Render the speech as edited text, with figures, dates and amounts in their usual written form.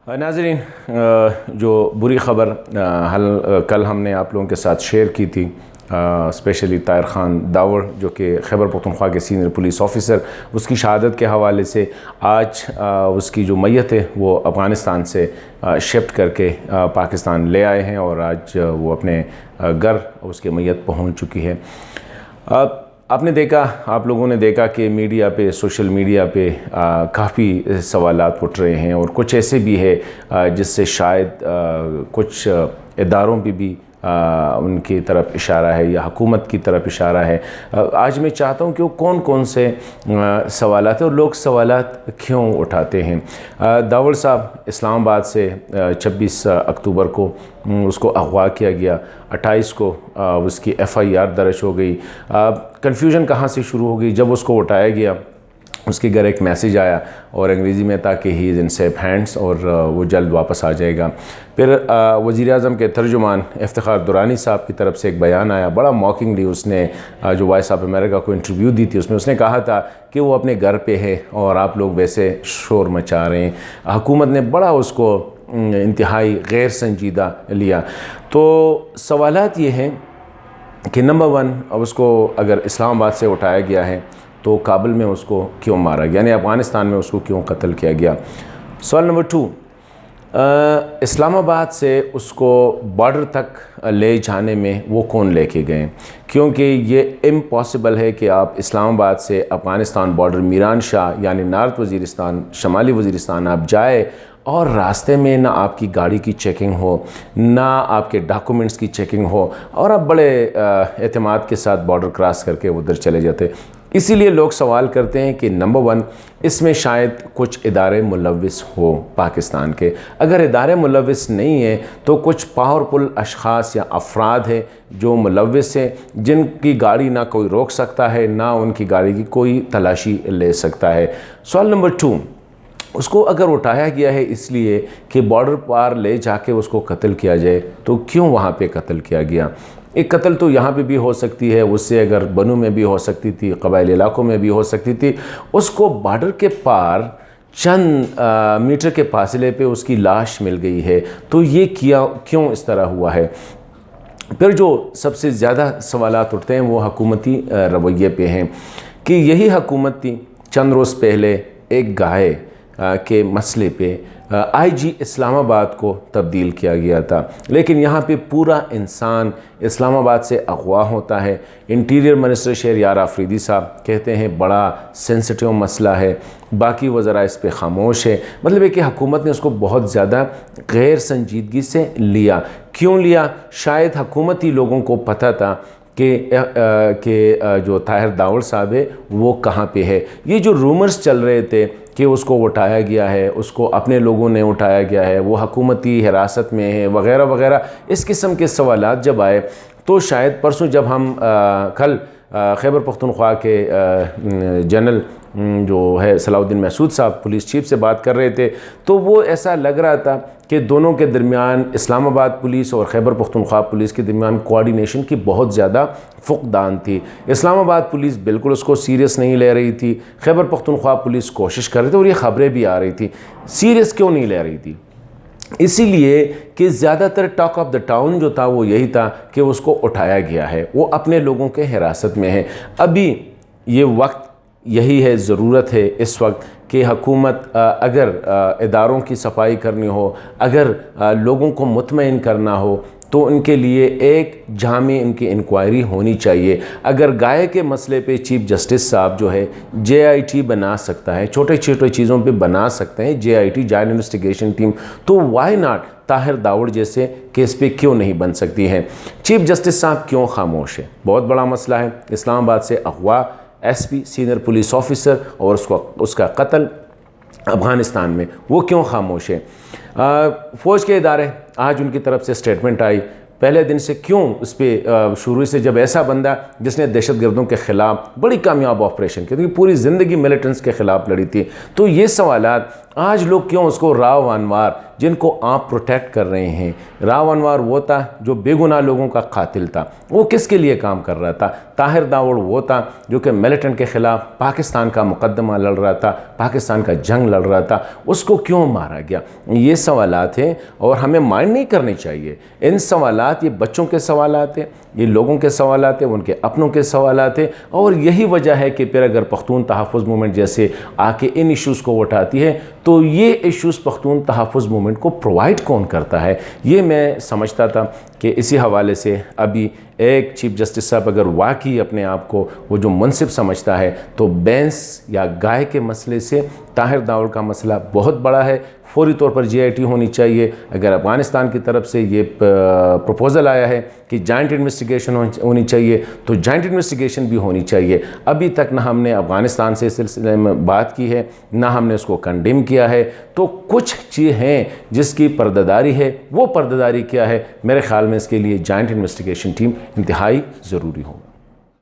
ناظرین، جو بری خبر کل ہم نے آپ لوگوں کے ساتھ شیئر کی تھی، اسپیشلی طاہر خان داوڑ جو کہ خیبر پختونخوا کے سینئر پولیس آفیسر، اس کی شہادت کے حوالے سے آج اس کی جو میت ہے وہ افغانستان سے شفٹ کر کے پاکستان لے آئے ہیں اور آج وہ اپنے گھر اس کی میت پہنچ چکی ہے۔ آپ نے دیکھا، آپ لوگوں نے دیکھا کہ میڈیا پہ، سوشل میڈیا پہ کافی سوالات اٹھ رہے ہیں اور کچھ ایسے بھی ہے جس سے شاید کچھ اداروں پہ بھی ان کی طرف اشارہ ہے یا حکومت کی طرف اشارہ ہے۔ آج میں چاہتا ہوں کہ وہ کون سے سوالات ہیں اور لوگ سوالات کیوں اٹھاتے ہیں۔ داوڑ صاحب اسلام آباد سے 26 اکتوبر کو اس کو اغوا کیا گیا، 28 کو اس کی FIR درج ہو گئی۔ کنفیوژن کہاں سے شروع ہو گئی؟ جب اس کو اٹھایا گیا اس کے گھر ایک میسیج آیا اور انگریزی میں تھا کہ ہی از ان سیف ہینڈز اور وہ جلد واپس آ جائے گا۔ پھر وزیر اعظم کے ترجمان افتخار درانی صاحب کی طرف سے ایک بیان آیا، بڑا موکنگلی اس نے جو وائس آف امریکہ کو انٹرویو دی تھی اس میں کہا تھا کہ وہ اپنے گھر پہ ہے اور آپ لوگ ویسے شور مچا رہے ہیں۔ حکومت نے بڑا اس کو انتہائی غیر سنجیدہ لیا۔ تو سوالات یہ ہیں کہ نمبر 1، اب اس کو اگر اسلام آباد سے اٹھایا گیا ہے تو کابل میں اس کو کیوں مارا گیا، یعنی افغانستان میں اس کو کیوں قتل کیا گیا۔ سوال نمبر 2، اسلام آباد سے اس کو بارڈر تک لے جانے میں وہ کون لے کے گئے؟ کیونکہ یہ امپاسبل ہے کہ آپ اسلام آباد سے افغانستان بارڈر میران شاہ یعنی نارتھ وزیرستان، شمالی وزیرستان آپ جائے اور راستے میں نہ آپ کی گاڑی کی چیکنگ ہو، نہ آپ کے ڈاکومنٹس کی چیکنگ ہو اور آپ بڑے اعتماد کے ساتھ بارڈر کراس کر کے ادھر چلے جاتے۔ اسی لیے لوگ سوال کرتے ہیں کہ نمبر 1، اس میں شاید کچھ ادارے ملوث ہو پاکستان کے۔ اگر ادارے ملوث نہیں ہیں تو کچھ پاورفل اشخاص یا افراد ہیں جو ملوث ہیں، جن کی گاڑی نہ کوئی روک سکتا ہے، نہ ان کی گاڑی کی کوئی تلاشی لے سکتا ہے۔ سوال نمبر 2، اس کو اگر اٹھایا گیا ہے اس لیے کہ بارڈر پار لے جا کے اس کو قتل کیا جائے تو کیوں وہاں پہ قتل کیا گیا؟ ایک قتل تو یہاں پہ بھی ہو سکتی ہے، اس سے اگر بنو میں بھی ہو سکتی تھی، قبائلی علاقوں میں بھی ہو سکتی تھی۔ اس کو بارڈر کے پار چند میٹر کے فاصلے پہ اس کی لاش مل گئی ہے، تو یہ کیوں اس طرح ہوا ہے؟ پھر جو سب سے زیادہ سوالات اٹھتے ہیں وہ حکومتی رویے پہ ہیں کہ یہی حکومت تھی چند روز پہلے ایک گائے کے مسئلے پہ IG اسلام آباد کو تبدیل کیا گیا تھا، لیکن یہاں پہ پورا انسان اسلام آباد سے اغوا ہوتا ہے۔ انٹیریئر منسٹر شہریار آفریدی صاحب کہتے ہیں بڑا سینسٹیو مسئلہ ہے، باقی وزراء اس پہ خاموش ہے۔ مطلب ہے کہ حکومت نے اس کو بہت زیادہ غیر سنجیدگی سے لیا۔ کیوں لیا؟ شاید حکومتی لوگوں کو پتہ تھا کہ جو طاہر داوڑ صاحب ہے وہ کہاں پہ ہے۔ یہ جو رومرز چل رہے تھے کہ اس کو اٹھایا گیا ہے، اس کو اپنے لوگوں نے اٹھایا گیا ہے، وہ حکومتی حراست میں ہے وغیرہ وغیرہ، اس قسم کے سوالات جب آئے تو شاید پرسوں جب ہم کل خیبر پختونخوا کے جنرل جو ہے صلاح الدین محسود صاحب پولیس چیف سے بات کر رہے تھے تو وہ ایسا لگ رہا تھا کہ دونوں کے درمیان، اسلام آباد پولیس اور خیبر پختونخوا پولیس کے درمیان کوارڈینیشن کی بہت زیادہ فقدان تھی۔ اسلام آباد پولیس بالکل اس کو سیریس نہیں لے رہی تھی، خیبر پختونخوا پولیس کوشش کر رہی تھی اور یہ خبریں بھی آ رہی تھی۔ سیریس کیوں نہیں لے رہی تھی؟ اسی لیے کہ زیادہ تر ٹاک آف دا ٹاؤن جو تھا وہ یہی تھا کہ اس کو اٹھایا گیا ہے، وہ اپنے لوگوں کے حراست میں ہے۔ ابھی یہ وقت یہی ہے، ضرورت ہے اس وقت کہ حکومت اگر اداروں کی صفائی کرنی ہو، اگر لوگوں کو مطمئن کرنا ہو تو ان کے لیے ایک جامع ان کی انکوائری ہونی چاہیے۔ اگر گائے کے مسئلے پہ چیف جسٹس صاحب جو ہے JIT بنا سکتا ہے، چھوٹے چھوٹے چیزوں پہ بنا سکتے ہیں JIT، جوائنٹ انویسٹیگیشن ٹیم، تو وائی ناٹ طاہر داوڑ جیسے کیس پہ کیوں نہیں بن سکتی ہے؟ چیف جسٹس صاحب کیوں خاموش ہے؟ بہت بڑا مسئلہ ہے۔ اسلام آباد سے اغوا SP سینئر پولیس آفیسر اور اس کا قتل افغانستان میں، وہ کیوں خاموش ہے؟ فوج کے ادارے، آج ان کی طرف سے سٹیٹمنٹ آئی، پہلے دن سے کیوں اس پہ شروع سے جب ایسا بندہ جس نے دہشت گردوں کے خلاف بڑی کامیاب آپریشن کی، پوری زندگی ملیٹنٹس کے خلاف لڑی تھی، تو یہ سوالات آج لوگ کیوں اس کو راو انوار جن کو آپ پروٹیکٹ کر رہے ہیں. راو انوار وہ تھا جو بے گناہ لوگوں کا قاتل تھا. وہ کس کے لیے کام کر رہا تھا؟ طاہر داوڑ وہ تھا جو کہ ملیٹنٹ کے خلاف پاکستان کا مقدمہ لڑ رہا تھا، پاکستان کا جنگ لڑ رہا تھا. اس کو کیوں مارا گیا؟ یہ سوالات ہیں اور ہمیں مائنڈ نہیں کرنے چاہیے. ان سوالات، یہ بچوں کے سوالات ہیں، یہ لوگوں کے سوالات ہیں، ان کے اپنوں کے سوالات ہیں. اور یہی وجہ ہے کہ پھر اگر پختون تحفظ موومنٹ جیسے آ کے ان ایشوز کو اٹھاتی ہے تو یہ ایشوز پختون تحفظ موومنٹ کو پرووائڈ کون کرتا ہے؟ یہ میں سمجھتا تھا کہ اسی حوالے سے ابھی ایک چیف جسٹس صاحب اگر واقعی اپنے آپ کو وہ جو منصف سمجھتا ہے تو بینس یا گائے کے مسئلے سے طاہر داوڑ کا مسئلہ بہت بڑا ہے. فوری طور پر GIT ہونی چاہیے. اگر افغانستان کی طرف سے یہ پروپوزل آیا ہے کہ جائنٹ انویسٹیگیشن ہونی چاہیے تو جائنٹ انویسٹیگیشن بھی ہونی چاہیے. ابھی تک نہ ہم نے افغانستان سے اس سلسلے میں بات کی ہے، نہ ہم نے اس کو کنڈیم کیا ہے. تو کچھ چیزیں ہیں جس کی پردہ ہے. وہ پردہ کیا ہے؟ میرے خیال میں اس کے لیے جائنٹ انویسٹیگیشن ٹیم انتہائی ضروری ہوگا.